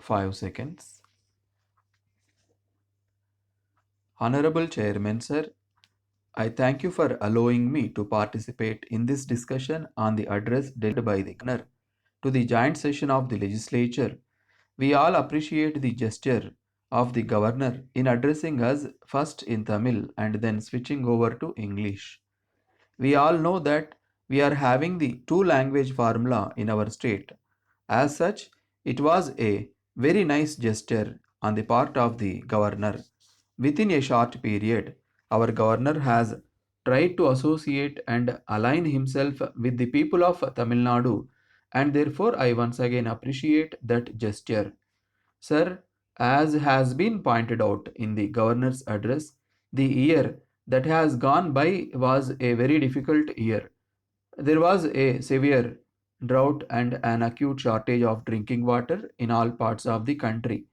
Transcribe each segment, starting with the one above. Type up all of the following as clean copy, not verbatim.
5 seconds. Honorable Chairman, sir, I thank you for allowing me to participate in this discussion on the address delivered by the Governor to the joint session of the legislature. We all appreciate the gesture of the Governor in addressing us first in Tamil and then switching over to English. We all know that we are having the two language formula in our state. As such, it was a very nice gesture on the part of the governor. Within a short period, our governor has tried to associate and align himself with the people of Tamil Nadu, and therefore I once again appreciate that gesture. Sir, as has been pointed out in the governor's address, the year that has gone by was a very difficult year. There was a severe drought and an acute shortage of drinking water in all parts of the country.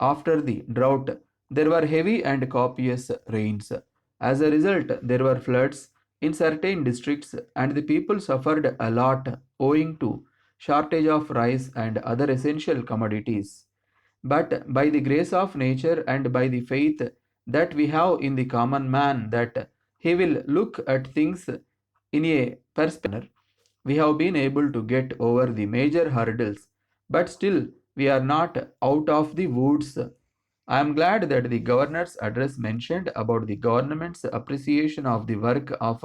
After the drought, there were heavy and copious rains. As a result, there were floods in certain districts and the people suffered a lot owing to shortage of rice and other essential commodities. But by the grace of nature and by the faith that we have in the common man that he will look at things in a perspective, we have been able to get over the major hurdles, but still we are not out of the woods. I am glad that the governor's address mentioned about the government's appreciation of the work of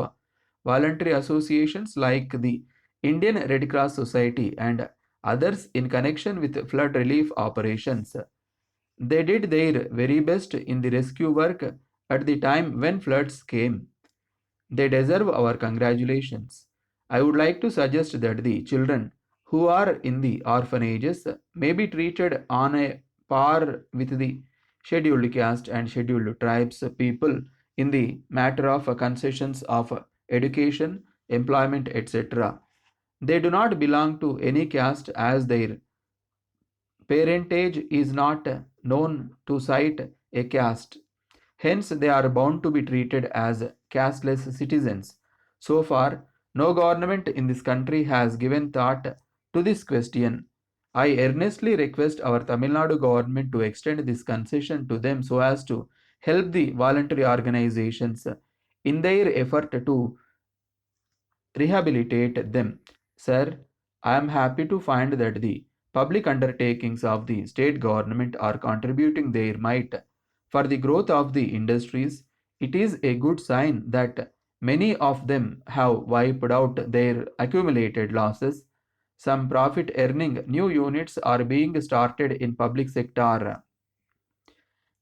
voluntary associations like the Indian Red Cross Society and others in connection with flood relief operations. They did their very best in the rescue work at the time when floods came. They deserve our congratulations. I would like to suggest that the children who are in the orphanages may be treated on a par with the scheduled caste and scheduled tribes people in the matter of concessions of education, employment, etc. They do not belong to any caste as their parentage is not known to cite a caste. Hence, they are bound to be treated as casteless citizens. So far, no government in this country has given thought to this question. I earnestly request our Tamil Nadu government to extend this concession to them so as to help the voluntary organizations in their effort to rehabilitate them. Sir, I am happy to find that the public undertakings of the state government are contributing their might for the growth of the industries. It is a good sign that many of them have wiped out their accumulated losses. Some profit earning new units are being started in public sector.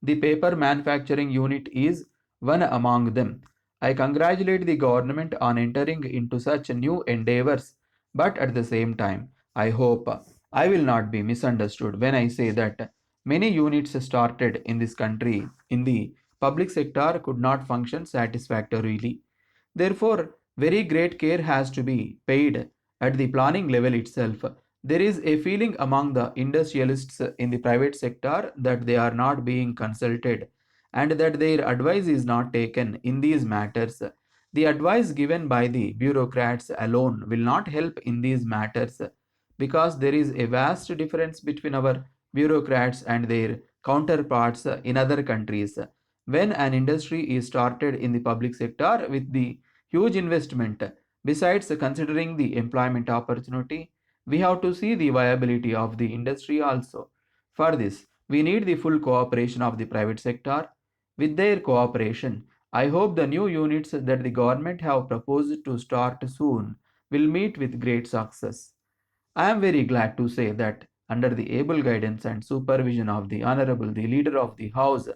The paper manufacturing unit is one among them. I congratulate the government on entering into such new endeavors, but at the same time, I hope I will not be misunderstood when I say that many units started in this country in the public sector could not function satisfactorily. Therefore, very great care has to be paid at the planning level itself. There is a feeling among the industrialists in the private sector that they are not being consulted and that their advice is not taken in these matters. The advice given by the bureaucrats alone will not help in these matters because there is a vast difference between our bureaucrats and their counterparts in other countries. When an industry is started in the public sector with the huge investment, besides considering the employment opportunity, we have to see the viability of the industry also. For this, we need the full cooperation of the private sector. With their cooperation, I hope the new units that the government have proposed to start soon will meet with great success. I am very glad to say that under the able guidance and supervision of the Honorable the Leader of the House,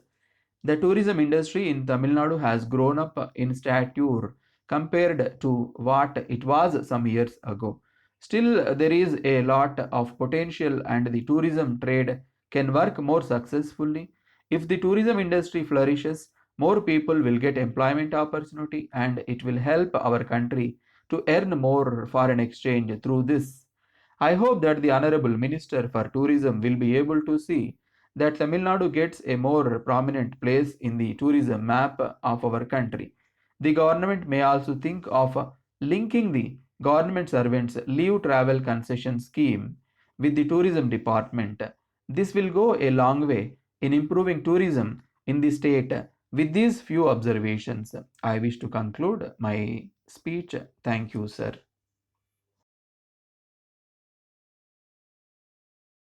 the tourism industry in Tamil Nadu has grown up in stature compared to what it was some years ago. Still, there is a lot of potential, and the tourism trade can work more successfully. If the tourism industry flourishes, more people will get employment opportunity, and it will help our country to earn more foreign exchange through this. I hope that the Honorable Minister for Tourism will be able to see that Tamil Nadu gets a more prominent place in the tourism map of our country. The government may also think of linking the government servants' leave travel concession scheme with the tourism department. This will go a long way in improving tourism in the state. With these few observations, I wish to conclude my speech. Thank you, sir.